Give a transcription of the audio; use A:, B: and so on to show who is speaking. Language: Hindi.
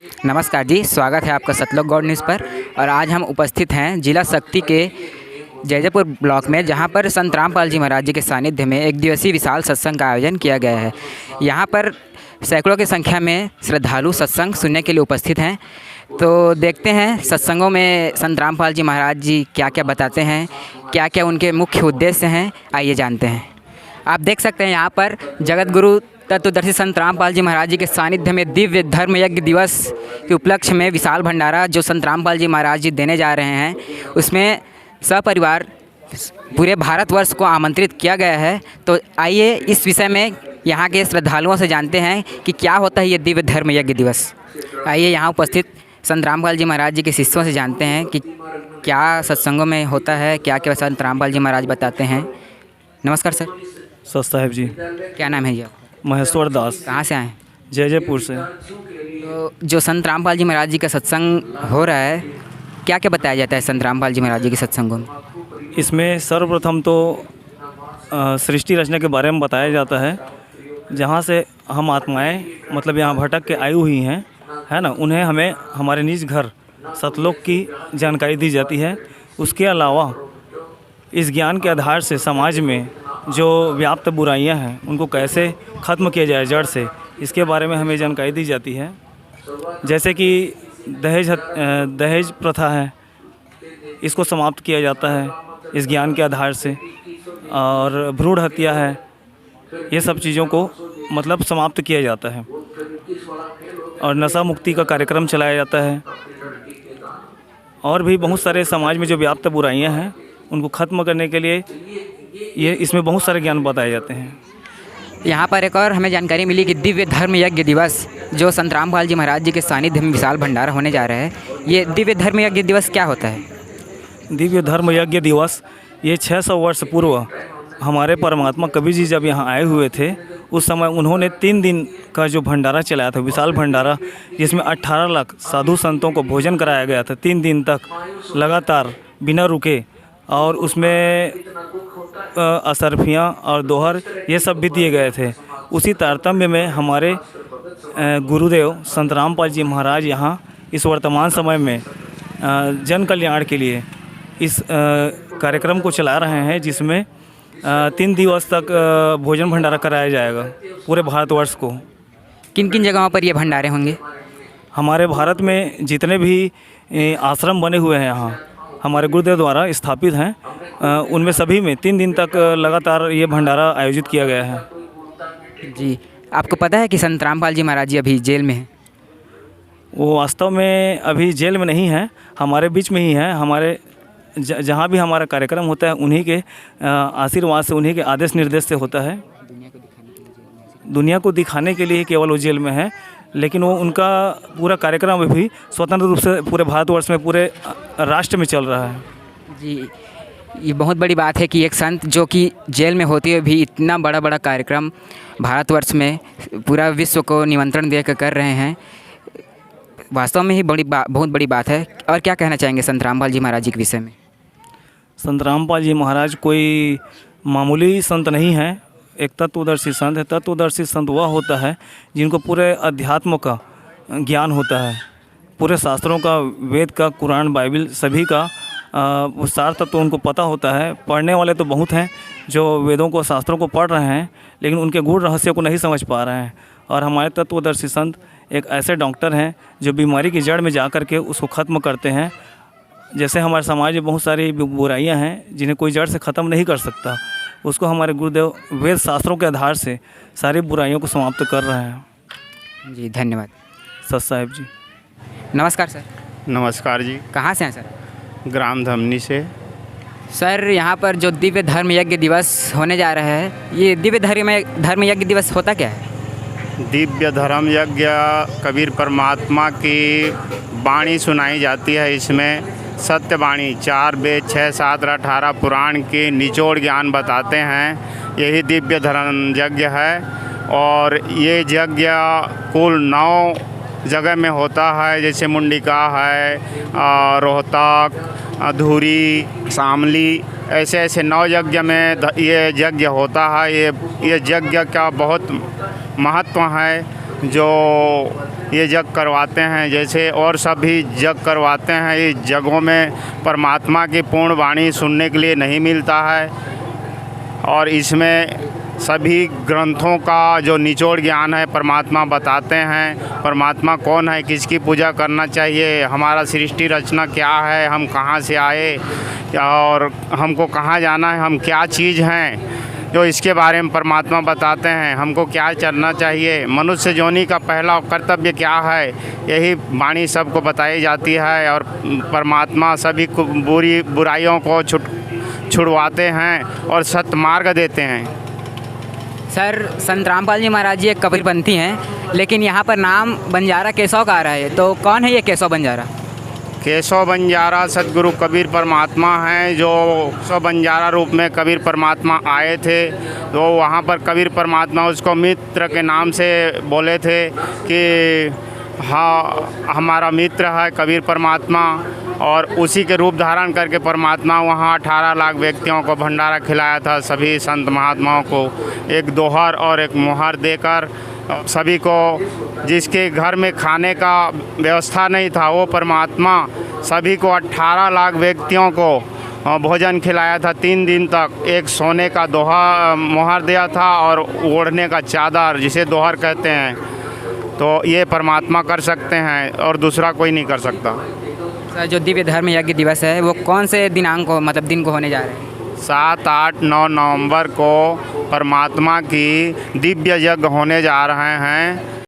A: नमस्कार जी, स्वागत है आपका सतलोक गौड़ न्यूज़ पर। और आज हम उपस्थित हैं जिला शक्ति के जैजैपुर ब्लॉक में, जहां पर संत रामपाल जी महाराज जी के सानिध्य में एक दिवसीय विशाल सत्संग का आयोजन किया गया है। यहां पर सैकड़ों की संख्या में श्रद्धालु सत्संग सुनने के लिए उपस्थित हैं। तो देखते हैं सत्संगों में संत रामपाल जी महाराज जी क्या क्या बताते हैं, क्या क्या उनके मुख्य उद्देश्य हैं, आइए जानते हैं। आप देख सकते हैं यहाँ पर जगत गुरु तत्वदर्शी संत रामपाल जी महाराज जी के सानिध्य में दिव्य धर्म यज्ञ दिवस के उपलक्ष्य में विशाल भंडारा जो संत रामपाल जी महाराज जी देने जा रहे हैं, उसमें सपरिवार पूरे भारतवर्ष को आमंत्रित किया गया है। तो आइए इस विषय में यहाँ के श्रद्धालुओं से जानते हैं कि क्या होता है ये दिव्य धर्म यज्ञ दिवस। आइए यहाँ उपस्थित संत रामपाल जी महाराज जी के शिष्यों से जानते हैं कि क्या सत्संगों में होता है, क्या क्या संत रामपाल जी महाराज बताते हैं। नमस्कार सर।
B: सत साहेब जी।
A: क्या नाम है जी आपका?
B: महेश्वर दास।
A: कहाँ से आए?
B: जैजैपुर से।
A: तो जो संत रामपाल जी महाराज जी का सत्संग हो रहा है, क्या क्या बताया जाता है संत रामपाल जी महाराज जी के सत्संगों में?
B: इसमें सर्वप्रथम तो सृष्टि रचना के बारे में बताया जाता है, जहाँ से हम आत्माएं मतलब यहाँ भटक के आई हुई हैं, है ना, उन्हें हमें हमारे निज घर सतलोक की जानकारी दी जाती है। उसके अलावा इस ज्ञान के आधार से समाज में जो व्याप्त बुराइयां हैं उनको कैसे ख़त्म किया जाए जड़ से, इसके बारे में हमें जानकारी दी जाती है। जैसे कि दहेज प्रथा है, इसको समाप्त किया जाता है इस ज्ञान के आधार से, और भ्रूण हत्या है, ये सब चीज़ों को मतलब समाप्त किया जाता है। और नशा मुक्ति का कार्यक्रम चलाया जाता है, और भी बहुत सारे समाज में जो व्याप्त बुराइयां हैं उनको ख़त्म करने के लिए ये इसमें बहुत सारे ज्ञान बताए जाते हैं।
A: यहाँ पर एक और हमें जानकारी मिली कि दिव्य धर्म यज्ञ दिवस जो संत रामपाल जी महाराज जी के सानिध्य में विशाल भंडारा होने जा रहा है, ये दिव्य धर्म यज्ञ दिवस क्या होता है?
B: दिव्य धर्म यज्ञ दिवस ये 600 वर्ष पूर्व हमारे परमात्मा कबीर जी जब यहाँ आए हुए थे, उस समय उन्होंने 3 दिन का जो भंडारा चलाया था, विशाल भंडारा, जिसमें 18 लाख साधु संतों को भोजन कराया गया था 3 दिन तक लगातार बिना रुके। और उसमें असरफियाँ और दोहर ये सब भी दिए गए थे। उसी तारतम्य में हमारे गुरुदेव संत रामपाल जी महाराज यहाँ इस वर्तमान समय में जन कल्याण के लिए इस कार्यक्रम को चला रहे हैं, जिसमें 3 दिवस तक भोजन भंडारा कराया जाएगा पूरे भारतवर्ष को।
A: किन किन जगहों पर ये भंडारे होंगे?
B: हमारे भारत में जितने भी आश्रम बने हुए हैं यहाँ हमारे गुरुदेव द्वारा स्थापित हैं, उनमें सभी में 3 दिन तक लगातार ये भंडारा आयोजित किया गया है।
A: जी, आपको पता है कि संत रामपाल जी महाराज जी अभी जेल में हैं?
B: वो वास्तव में अभी जेल में नहीं है, हमारे बीच में ही है। हमारे जहाँ भी हमारा कार्यक्रम होता है उन्हीं के आशीर्वाद से, उन्हीं के आदेश निर्देश से होता है। दुनिया को दिखाने के लिए केवल वो जेल में है, लेकिन वो उनका पूरा कार्यक्रम भी स्वतंत्र रूप से पूरे भारतवर्ष में, पूरे राष्ट्र में चल रहा है।
A: जी, ये बहुत बड़ी बात है कि एक संत जो कि जेल में होते हुए भी इतना बड़ा कार्यक्रम भारतवर्ष में पूरा विश्व को निमंत्रण देकर कर रहे हैं। वास्तव में ही बहुत बड़ी बात है। और क्या कहना चाहेंगे संत रामपाल जी महाराज जी के विषय में? संत
B: रामपाल जी महाराज कोई मामूली संत नहीं है, एक तत्वदर्शी संत है। तत्वदर्शी संत वह होता है जिनको पूरे अध्यात्म का ज्ञान होता है, पूरे शास्त्रों का, वेद का, कुरान, बाइबल सभी का सार तत्व उनको पता होता है। पढ़ने वाले तो बहुत हैं जो वेदों को, शास्त्रों को पढ़ रहे हैं, लेकिन उनके गूढ़ रहस्य को नहीं समझ पा रहे हैं। और हमारे तत्वदर्शी संत एक ऐसे डॉक्टर हैं जो बीमारी की जड़ में जा कर के उसको ख़त्म करते हैं। जैसे हमारे समाज में बहुत सारी बुराइयां हैं जिन्हें कोई जड़ से ख़त्म नहीं कर सकता, उसको हमारे गुरुदेव वेद शास्त्रों के आधार से सारी बुराइयों को समाप्त कर रहे हैं।
A: जी, धन्यवाद।
B: सत साहेब जी।
A: नमस्कार सर।
C: नमस्कार जी।
A: कहाँ से हैं सर?
C: ग्राम धमनी से।
A: सर, यहाँ पर जो दिव्य धर्म यज्ञ दिवस होने जा रहा है, ये दिव्य धर्म यज्ञ दिवस होता क्या है?
C: दिव्य धर्म यज्ञ कबीर परमात्मा की वाणी सुनाई जाती है। इसमें सत्य वाणी 4 वेद 6 7 18 पुराण के निचोड़ ज्ञान बताते हैं। यही दिव्य धर्म यज्ञ है। और ये यज्ञ कुल 9 जगह में होता है, जैसे मुंडिका है, रोहतक, धुरी, शामली, ऐसे 9 यज्ञ में ये यज्ञ होता है। ये यज्ञ का बहुत महत्व है। जो ये यज्ञ करवाते हैं, जैसे और सब भी यज्ञ करवाते हैं। इस जगहों में परमात्मा की पूर्ण वाणी सुनने के लिए नहीं मिलता है और इसमें सभी ग्रंथों का जो निचोड़ ज्ञान है परमात्मा बताते हैं। परमात्मा कौन है, किसकी पूजा करना चाहिए, हमारा सृष्टि रचना क्या है, हम कहाँ से आए और हमको कहाँ जाना है, हम क्या चीज़ हैं, जो इसके बारे में परमात्मा बताते हैं। हमको क्या करना चाहिए, मनुष्य जोनि का पहला कर्तव्य क्या है, यही वाणी सबको बताई जाती है। और परमात्मा सभी को बुराइयों को छुड़वाते हैं और सत्य मार्ग देते हैं।
A: सर, संत रामपाल जी महाराज जी एक कबीरपंथी हैं, लेकिन यहाँ पर नाम बंजारा केशव का आ रहा है, तो कौन है ये केशव बंजारा?
C: केशव बंजारा सदगुरु कबीर परमात्मा हैं, जो केशव बंजारा रूप में कबीर परमात्मा आए थे। तो वहाँ पर कबीर परमात्मा उसको मित्र के नाम से बोले थे कि हाँ, हमारा मित्र है कबीर परमात्मा। और उसी के रूप धारण करके परमात्मा वहाँ 18 लाख व्यक्तियों को भंडारा खिलाया था, सभी संत महात्माओं को एक दोहर और एक मोहर देकर। सभी को जिसके घर में खाने का व्यवस्था नहीं था, वो परमात्मा सभी को 18 लाख व्यक्तियों को भोजन खिलाया था 3 दिन तक। एक सोने का मोहर दिया था और ओढ़ने का चादर, जिसे दोहर कहते हैं। तो ये परमात्मा कर सकते हैं और दूसरा कोई नहीं कर सकता।
A: सर, जो दिव्य धर्म यज्ञ दिवस है वो कौन से दिनांक को, मतलब दिन को होने जा रहे हैं?
C: 7, 8, 9 नवंबर को परमात्मा की दिव्य यज्ञ होने जा रहे हैं।